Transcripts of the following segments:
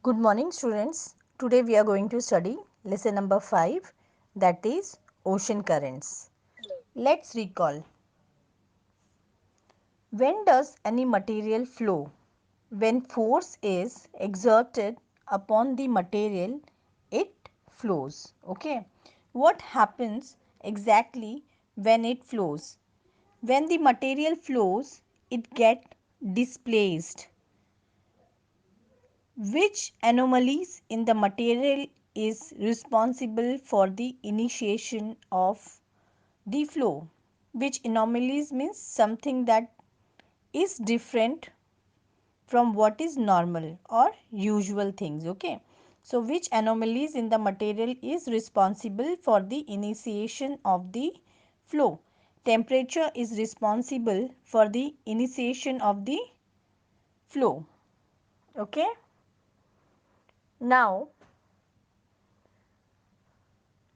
Good morning students. Today we are going to study lesson number 5, that is ocean currents. Let's recall. When does any material flow? When force is exerted upon the material, it flows. Okay. What happens exactly when it flows? When the material flows, it gets displaced. Which anomalies in the material is responsible for the initiation of the flow? Which anomalies means something that is different from what is normal or usual things. Okay. So, which anomalies in the material is responsible for the initiation of the flow? Temperature is responsible for the initiation of the flow. Okay. Now,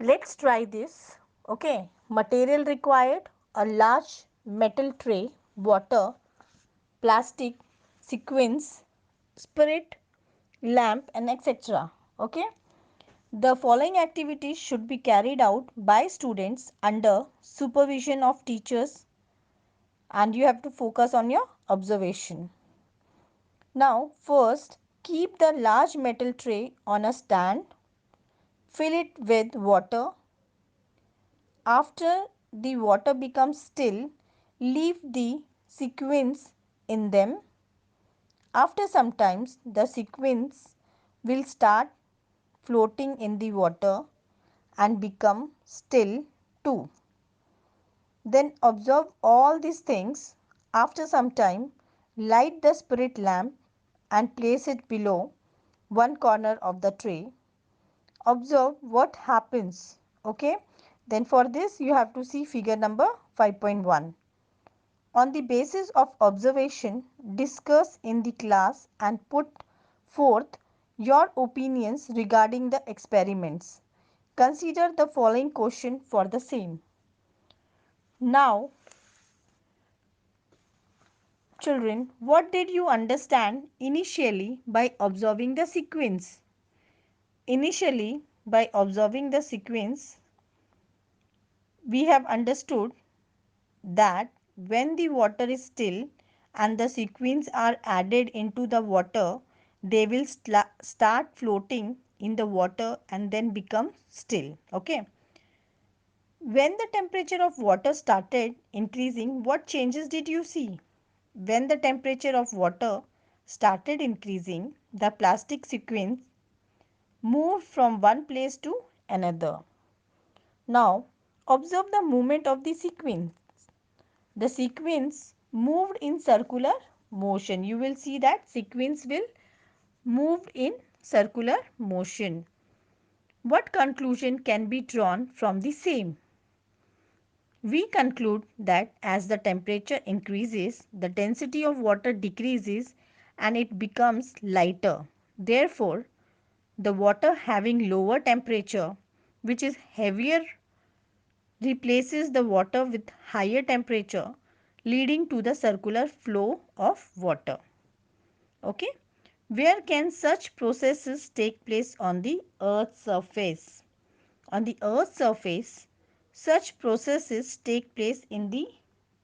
let's try this. Okay. Material required: a large metal tray, water, plastic, sequence, spirit, lamp, and etc. Okay. The following activities should be carried out by students under supervision of teachers, and you have to focus on your observation. Now, first, keep the large metal tray on a stand, fill it with water. After the water becomes still, leave the sequence in them. After some time, the sequence will start floating in the water and become still too. Then observe all these things. After some time, light the spirit lamp and place it below one corner of the tray. Observe what happens. Okay. Then for this you have to see figure number 5.1. On the basis of observation, discuss in the class and put forth your opinions regarding the experiments. Consider the following question for the same. Now, children, what did you understand initially by observing the sequence? Initially, by observing the sequence, we have understood that when the water is still and the sequins are added into the water, they will start floating in the water and then become still. Okay. When the temperature of water started increasing, what changes did you see? When the temperature of water started increasing, the plastic sequence moved from one place to another. Now, observe the movement of the sequence. The sequence moved in circular motion. You will see that sequence will move in circular motion. What conclusion can be drawn from the same? We conclude that as the temperature increases, the density of water decreases and it becomes lighter. Therefore, the water having lower temperature, which is heavier, replaces the water with higher temperature, leading to the circular flow of water. Okay. Where can such processes take place on the earth's surface? On the earth's surface, such processes take place in the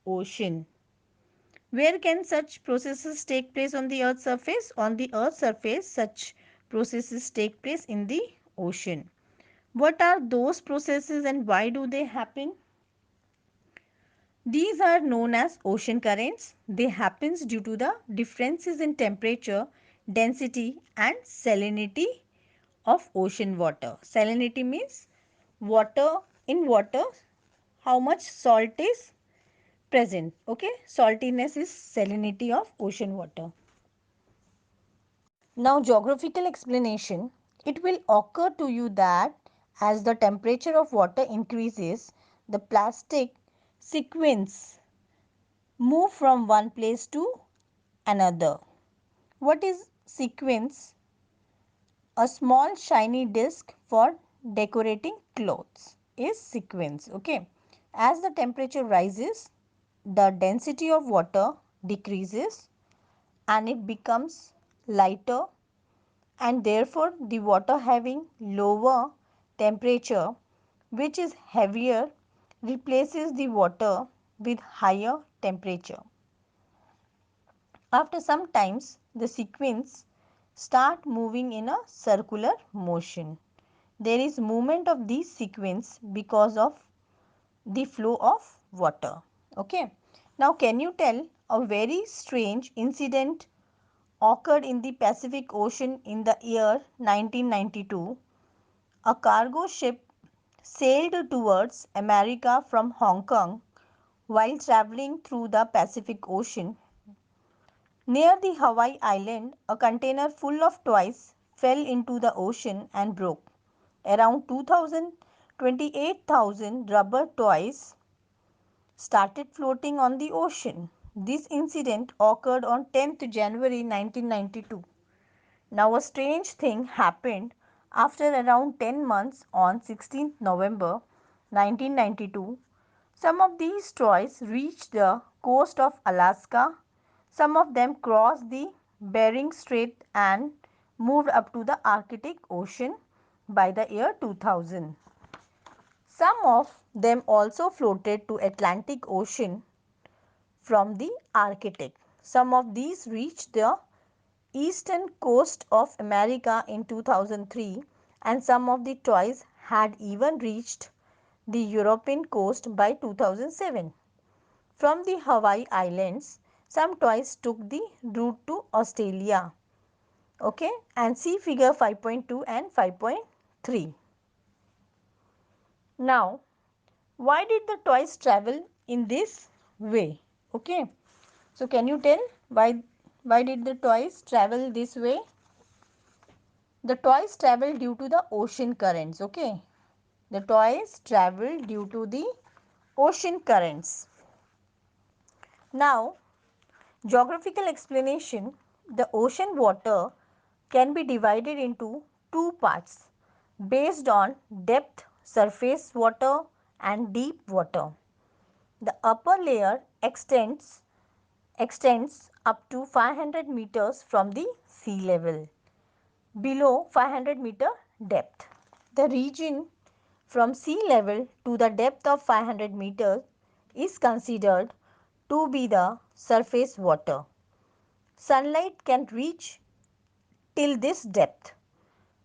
ocean. Where can such processes take place on the earth's surface? On the earth's surface, such processes take place in the ocean. What are those processes and why do they happen? These are known as ocean currents. They happen due to the differences in temperature, density and salinity of ocean water. Salinity means water, in water how much salt is present. Okay, saltiness is salinity of ocean water. Now, geographical explanation. It will occur to you that as the temperature of water increases, the plastic sequence move from one place to another. What is sequence? A small shiny disc for decorating clothes is sequence. Okay. As the temperature rises, the density of water decreases and it becomes lighter. and therefore the water having lower temperature, which is heavier, replaces the water with higher temperature. After some times, the sequence start moving in a circular motion. There is movement of this sequence because of the flow of water. Okay. Now, can you tell a very strange incident occurred in the Pacific Ocean in the year 1992? A cargo ship sailed towards America from Hong Kong while traveling through the Pacific Ocean. Near the Hawaii island, a container full of toys fell into the ocean and broke. Around 28,000 rubber toys started floating on the ocean. This incident occurred on 10th January 1992. Now, a strange thing happened after around 10 months on 16th November 1992. Some of these toys reached the coast of Alaska. Some of them crossed the Bering Strait and moved up to the Arctic Ocean by the year 2000. Some of them also floated to Atlantic Ocean from the Arctic. Some of these reached the eastern coast of America in 2003, and some of the toys had even reached the European coast by 2007. From the Hawaii Islands, some toys took the route to Australia. Okay, and see figure 5.2 and 5.3. Now, why did the toys travel in this way? Okay, so can you tell why did the toys travel this way? The toys travel due to the ocean currents. Okay, the toys travel due to the ocean currents. Now, geographical explanation. The ocean water can be divided into two parts based on depth, surface water and deep water. The upper layer extends up to 500 meters from the sea level, below 500-meter depth. The region from sea level to the depth of 500 meters is considered to be the surface water. Sunlight can reach till this depth.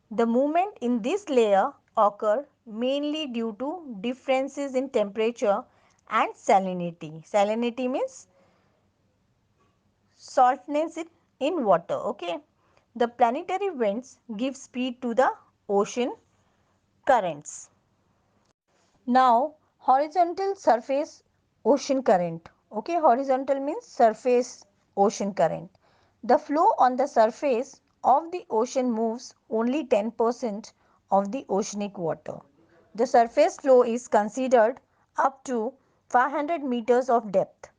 The movement in this layer occur mainly due to differences in temperature and salinity. Salinity means saltness in water. Okay. The planetary winds give speed to the ocean currents. Now, horizontal surface ocean current. Okay, horizontal means surface ocean current. The flow on the surface of the ocean moves only 10% of the oceanic water. The surface flow is considered up to 500 meters of depth.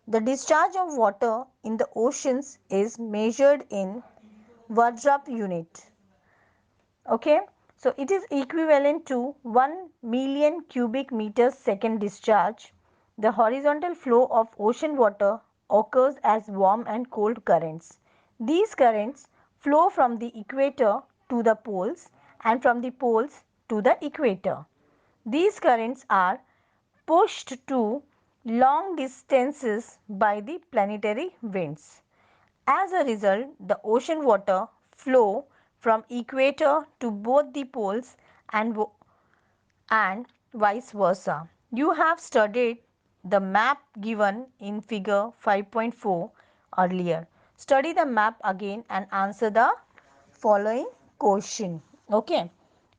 The discharge of water in the oceans is measured in Vajrap unit. Okay, so it is equivalent to 1 million cubic meters second discharge. The horizontal flow of ocean water occurs as warm and cold currents. These currents flow from the equator to the poles and from the poles to the equator. These currents are pushed to long distances by the planetary winds. As a result, the ocean water flow from equator to both the poles and vice versa. You have studied the map given in figure 5.4 earlier. Study the map again and answer the following question. Okay.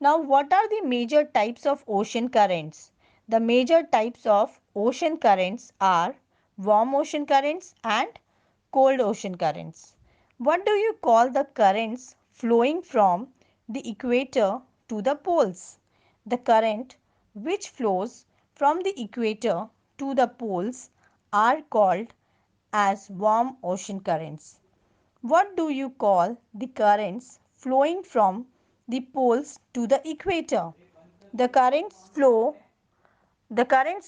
Now, what are the major types of ocean currents? The major types of ocean currents are warm ocean currents and cold ocean currents. What do you call the currents flowing from the equator to the poles? The current which flows from the equator to the poles are called as warm ocean currents. What do you call the currents flowing from the poles to the equator? The currents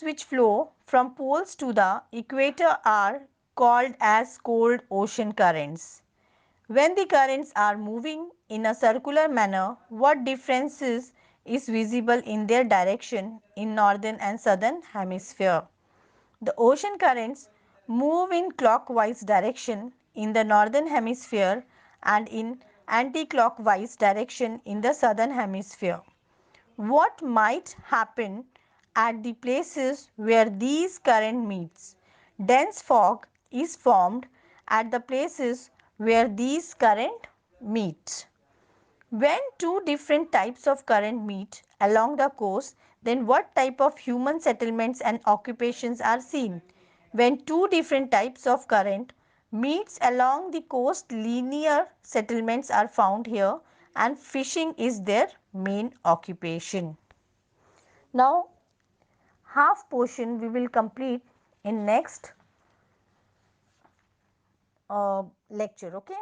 which flow from poles to the equator are called as cold ocean currents. When the currents are moving in a circular manner, what differences is visible in their direction in northern and southern hemisphere? The ocean currents move in clockwise direction in the northern hemisphere and in anti-clockwise direction in the southern hemisphere. What might happen at the places where these current meets? Dense fog is formed at the places where these current meet. When two different types of current meet along the coast, then what type of human settlements and occupations are seen? When two different types of current meets along the coast, linear settlements are found here and fishing is their main occupation. Now, half portion we will complete in next lecture, okay?